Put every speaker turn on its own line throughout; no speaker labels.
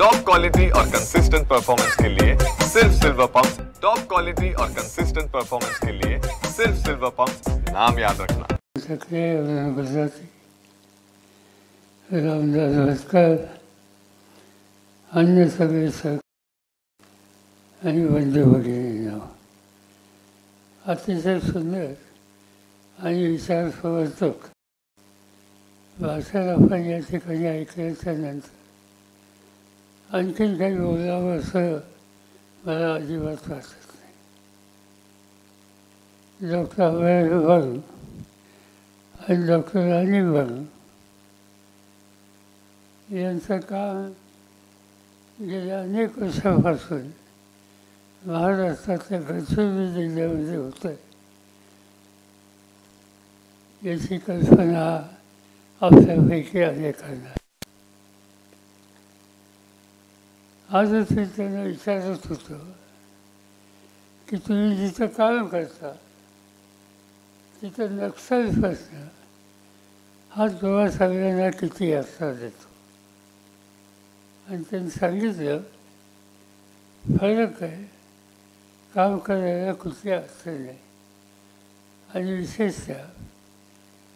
Top quality और consistent performance के लिए सिर्फ सिल्वर पंप। टॉप क्वालिटी और कंसिस्टेंट परफॉर्मेंस के लिए सिर्फ सिल्वर पंप, नाम याद रखना।
गुजराती रामदास भास्कर अन्य सगळे सर आणि वंदे भगिनी नाव अतिशय सुंदर आणि विचारप्रवर्तक भाषण आपण या ठिकाणी ऐकल्याच्या नंतर आणखीन काही बोलावं असं मला अजिबात वाटत नाही. डॉक्टर अभय बंग आणि डॉक्टर राणी बंग यांचं काम गेल्या अनेक वर्षापासून महाराष्ट्रातल्या गडचिरोली जिल्ह्यामध्ये होतं याची कल्पना आपल्यापैकी अनेकांना. आजच मी त्यांना विचारत होतो की तुम्ही जिथं काम करता तिथं नक्षल प्रश्न हा तुम्हा सगळ्यांना किती अडथळा देतो. आणि त्यांनी सांगितलं फरक आहे, काम करायला कुठली अडचण नाही. आणि विशेषतः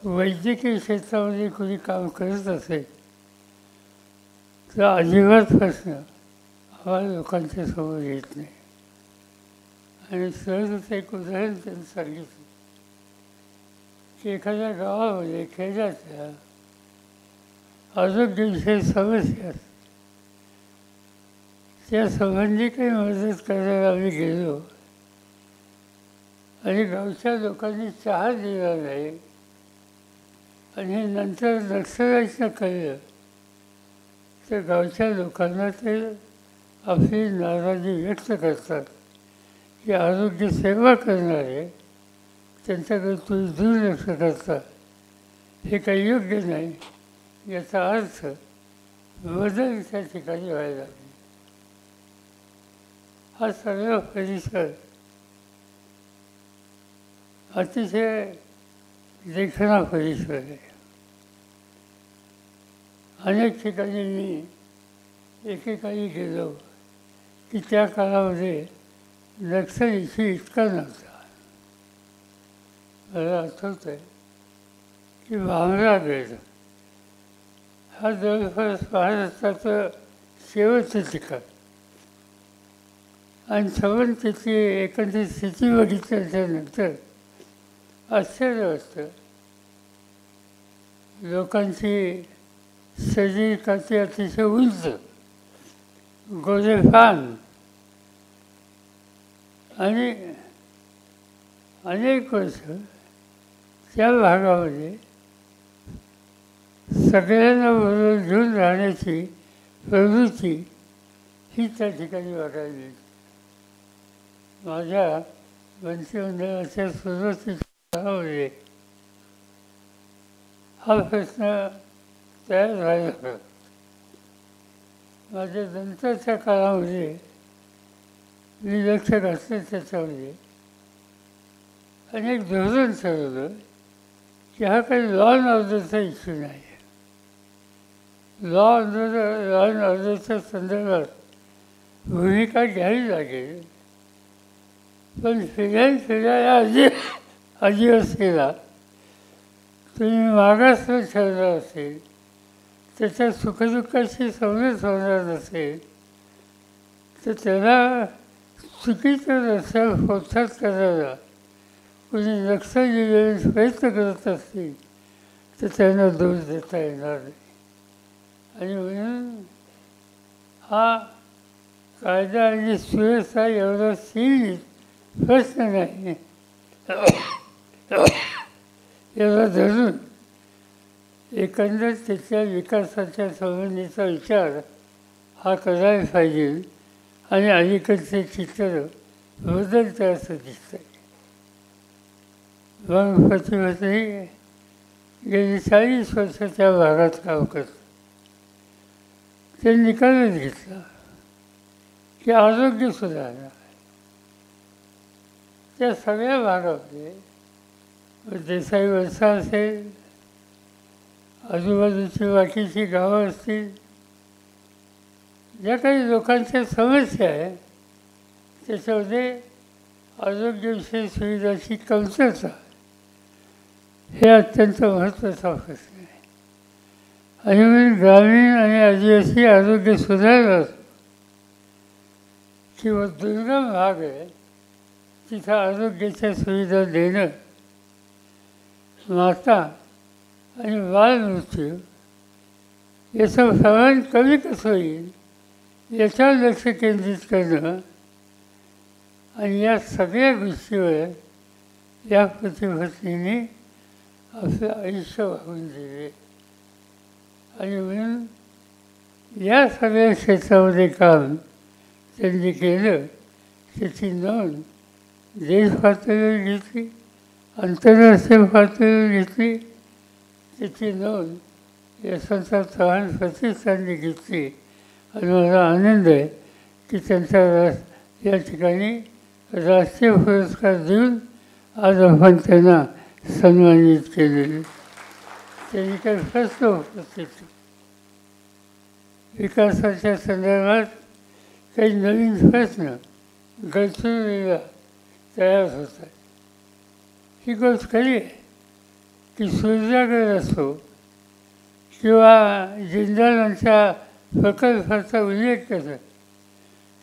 वैद्यकीय क्षेत्रामध्ये कोणी काम करत असेल तर अजिबात प्रश्न आम्हाला लोकांच्या समोर येत नाही. आणि सहजच एक उदाहरण त्यांनी सांगितलं की एखाद्या गावामध्ये खेड्याच्या आरोग्यविषयी समस्या त्या संबंधी काही मदत करायला आम्ही गेलो आणि गावच्या लोकांनी चहा दिला नाही आणि नंतर नक्षलाईचं कळलं तर गावच्या लोकांना ते आपली नाराजी व्यक्त करतात की आरोग्य सेवा करणारे त्यांच्याकडे तुम्ही दुर्लक्ष करता, हे काही योग्य नाही. याचा अर्थ बदल त्या ठिकाणी व्हायला लागला. हा सगळा परिसर अतिशय देखणा परिसर आहे. अनेक ठिकाणी मी एकेकाळी गेलो की त्या काळामध्ये नक्षलीशी इतका नव्हता. मला आठवतं आहे की भामरागड हा जवळपास महाराष्ट्राचं शेवटचं ठिकाण आणि संबंधितची एकंदरीत स्थिती बघितल्याच्यानंतर आश्चर्य वाटतं. लोकांची शरीरकाची अतिशय उंच गोरेफान आणि अनेक वर्ष त्या भागामध्ये सगळ्यांना बरोबर घेऊन राहण्याची प्रवृत्ती ही त्या ठिकाणी बघायला मिळते. माझ्या मंत्रिमंडळाच्या सुरुवातीच्या काळामध्ये हा प्रश्न तयार झाला. माझ्या नंतरच्या काळामध्ये मी लक्ष घातलं त्याच्यामध्ये अनेक धोरण ठरवलं की हा काही लॉ अँड ऑर्डरचा इश्यू नाही. लॉ अँड ऑर्डरच्या संदर्भात भूमिका घ्यावी लागेल, पण फिरायला आदिवासीला तुम्ही मागासवर ठेवलं असेल, त्याच्या सुखदुःखाची सवलत होणार नसेल तर त्याला चुकीच्या रस्त्यावर प्रोत्साहन करायला कोणी नक्षल दिलेले प्रयत्न करत असतील तर त्यांना दोष देता येणार नाही. आणि म्हणून हा कायदा आणि सुव्यवस्था एवढा सीमित प्रश्न नाही. एवढा धरून एकंदर त्याच्या विकासाच्या संबंधीचा विचार हा करायला पाहिजे. आणि अलीकडचे चित्र बदलतं असं दिसतं. मग प्रतिभाताई गेली 40 वर्ष त्या भागात काम करतात. ते निकालच घेतला की आरोग्य सुधारणार. त्या सगळ्या भागामध्ये देसाई वरसा असेल, आजूबाजूची बाकीची गावं असतील, ज्या काही लोकांच्या समस्या आहे त्याच्यामध्ये आरोग्यविषयक सुविधाची कमतरता हे अत्यंत महत्त्वाचा प्रश्न आहे. आणि म्हणून ग्रामीण आणि आदिवासी आरोग्य सुधारलं किंवा दुर्गम भाग आहे तिथं आरोग्याच्या सुविधा देणं, माता आणि बालमृत्यू याचं प्रमाण कमी कसं होईल याच्यावर लक्ष केंद्रित करणं आणि या सगळ्या गोष्टीवर या पतीपत्नीने आपलं आयुष्य वाहून दिले. आणि म्हणून या सगळ्या क्षेत्रामध्ये काम त्यांनी केलं त्याची नोंद देश पातळीवर घेतली, आंतरराष्ट्रीय पातळीवर घेतली, त्याची नोंद यशवंतराव चव्हाण प्रतिष्ठानने घेतली. आणि मला आनंद आहे की त्यांचा या ठिकाणी राष्ट्रीय पुरस्कार देऊन आज आपण त्यांना सन्मानित केलेले. त्यांनी काही प्रश्न उपस्थित विकासाच्या संदर्भात काही नवीन प्रश्न गडचिरोलीला तयार होतात. ही गोष्ट खरी आहे की सूर्यागड असो किंवा जिंदालांच्या प्रकल्पाचा उल्लेख करत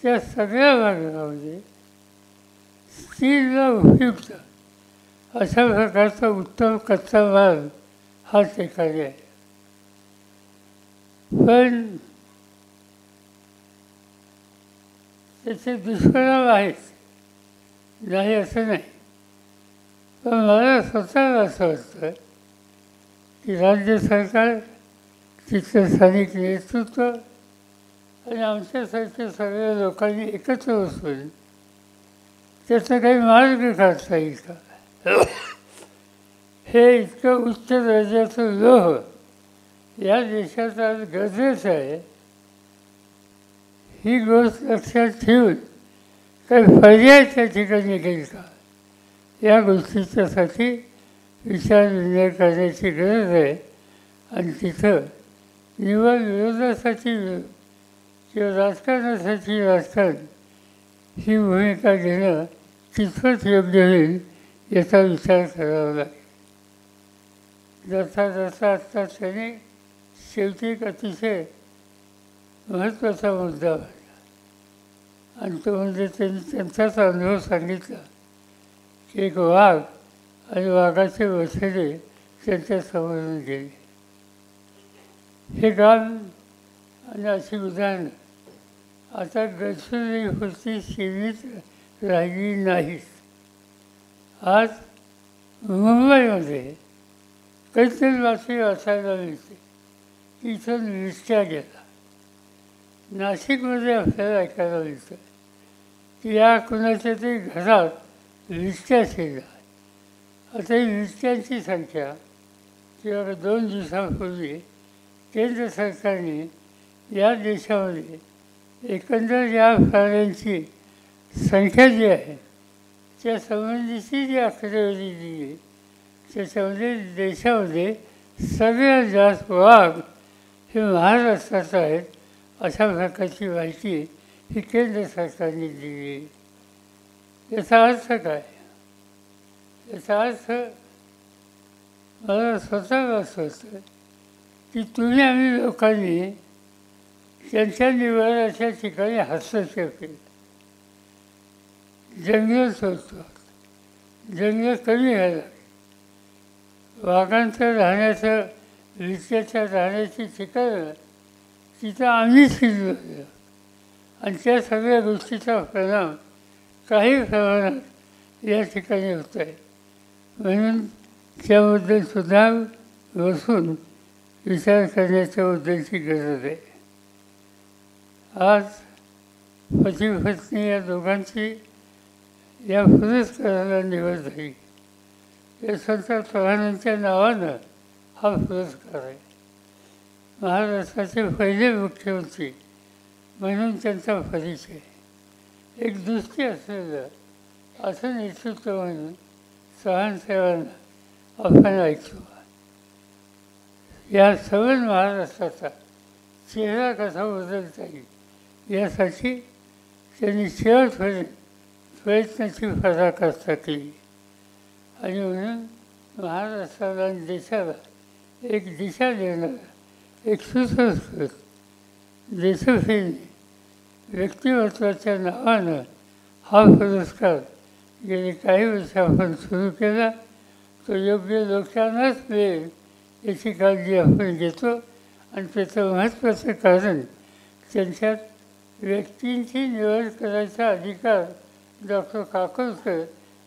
त्या सगळ्या भागामध्ये स्त्रीला उपयुक्त अशा प्रकारचा उत्तम कच्चा माल हा ते कार्य आहे. पण त्याचे दुष्परिणाम आहेत, नाही असं नाही. पण मला स्वतःला असं वाटतं की राज्य सरकार, तिथलं स्थानिक नेतृत्व आणि आमच्यासारख्या सगळ्या लोकांनी एकत्र बसून त्याचा काही मार्ग काढता येईल का? हे इतकं उच्च दर्जाचं लोह या देशात आज गरजेचं आहे. ही गोष्ट लक्षात ठेवून काही पर्याय त्या ठिकाणी निघेल का या गोष्टीच्यासाठी विचारविनिमय करण्याची गरज आहे. आणि तिथं निवड विरोधासाठी किंवा राजकारणासाठी राजकारण ही भूमिका घेणं कितपत योग्य होईल याचा विचार करावा लागेल. जसा जसा आत्ता त्याने शेवटी एक अतिशय महत्त्वाचा मुद्दा मांडला आणि तो म्हणजे त्यांनी त्यांचाच अनुभव सांगितला की एक वाघ आणि वाघाचे वसले त्यांच्या समोरून गेले. हे काम आणि अशी उदाहरणं आता गडचिरोलीपुरती सीमित राहिली नाहीत. आज मुंबईमध्ये काहीतरी बातमी वाचायला मिळते की इथं विस्ट्या गेला. नाशिकमध्ये आपल्याला ऐकायला मिळतं की या कुणाच्या तरी घरात विस्ट्या शिरल्या. आता ही विस्ट्यांची संख्या किंवा 2 दिवसांपूर्वी केंद्र सरकारने या देशामध्ये एकंदर या प्राण्यांची संख्या जी आहे त्या संबंधीची जी आकडेवारी दिली त्याच्यामध्ये देशामध्ये सगळ्यात जास्त वाघ हे महाराष्ट्रात आहेत अशा प्रकारची माहिती ही केंद्र सरकारने दिली. याचा अर्थ काय? याचा अर्थ मला स्वतःला असं होतं की तुम्ही आम्ही लोकांनी त्यांच्या निवाऱ्याच्या ठिकाणी हस्तक्षेप केला. जंगल सोडतो, जंगल कमी व्हायला लागली. वाघांचं राहण्याचं विट्याच्या राहण्याची ठिकाणं तिथं आम्ही शिरलो आणि त्या सगळ्या गोष्टीचा परिणाम काही प्रमाणात या ठिकाणी होत आहे. म्हणून त्याबद्दल सुद्धा बसून विचार करण्याच्याबद्दलची गरज आहे. आज पती पत्नी या दोघांची या पुरस्काराला निवड झाली. यशवंतराव चव्हाणांच्या नावानं हा पुरस्कार आहे. महाराष्ट्राचे पहिले मुख्यमंत्री म्हणून त्यांचा परिचय, एक दृष्टी असलेलं असं नेतृत्व म्हणून चव्हाण साहेबांना आपण ऐकतो. या सगळ्या महाराष्ट्राचा चेहरा कसा बदलता येईल यासाठी त्यांनी शेवटपर्यंत प्रयत्नाची पराकाष्ठा केली आणि म्हणून महाराष्ट्राला आणि देशाला एक दिशा देणारा एक सुसंस्कृत देशप्रेमी व्यक्तिमत्वाच्या नावानं हा पुरस्कार गेले काही वर्ष आपण सुरू केला. तो योग्य लोकांनाच मिळेल याची काळजी आपण घेतो आणि त्याचं महत्त्वाचं कारण त्यांच्यात व्यक्तींची निवड करायचा अधिकार डॉक्टर काकोडकर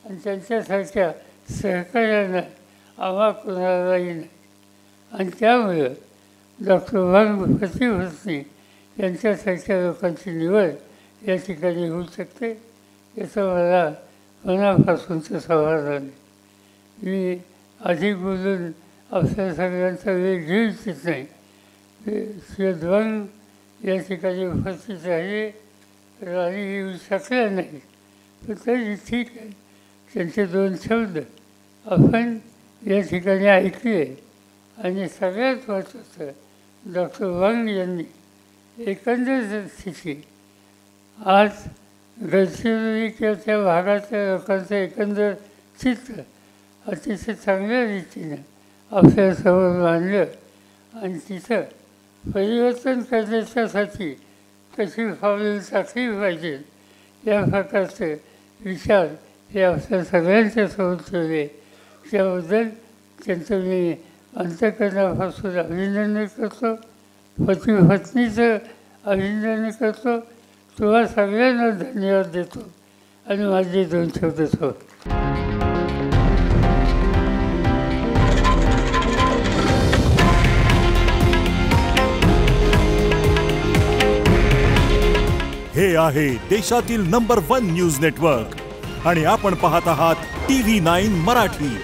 आणि त्यांच्यासारख्या सहकार्यानं आम्हा कोणालाही नाही. आणि त्यामुळं डॉक्टर वांग प्रतिभूषणी यांच्यासारख्या लोकांची निवड या ठिकाणी होऊ शकते याचं मला मनापासूनचं समाधान आहे. मी अधिक बोलून आपल्या सगळ्यांचा वेळ घेऊ इच्छित नाही. श्री वांग या ठिकाणी उपस्थित आहे, राणी येऊ शकल्या नाही, पण तरी ठीक आहे. त्यांचे 2 शब्द आपण या ठिकाणी ऐकले आणि सगळ्यात महत्त्वाचं डॉक्टर वांग यांनी एकंदर स्थिती आज गडचिरोली किंवा त्या भागातल्या लोकांचं एकंदर चित्र अतिशय चांगल्या रीतीनं आपल्यासमोर मांडलं आणि तिथं परिवर्तन करण्याच्यासाठी कशी पावलं टाकली पाहिजे या प्रकारचे विचार हे आपल्या सगळ्यांच्या समोर ठेवले. त्याबद्दल त्यांचं मी अंतःकरणापासून अभिनंदन करतो, पती-पत्नीचं अभिनंदन करतो, तुम्हा सगळ्यांना धन्यवाद देतो आणि माझे 2 शब्द सोडतो.
हे आहे देशातील नंबर 1 न्यूज नेटवर्क आणि आपण पाहत आहात TV9 मराठी.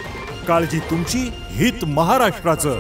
काळजी तुमची, हित महाराष्ट्राचं.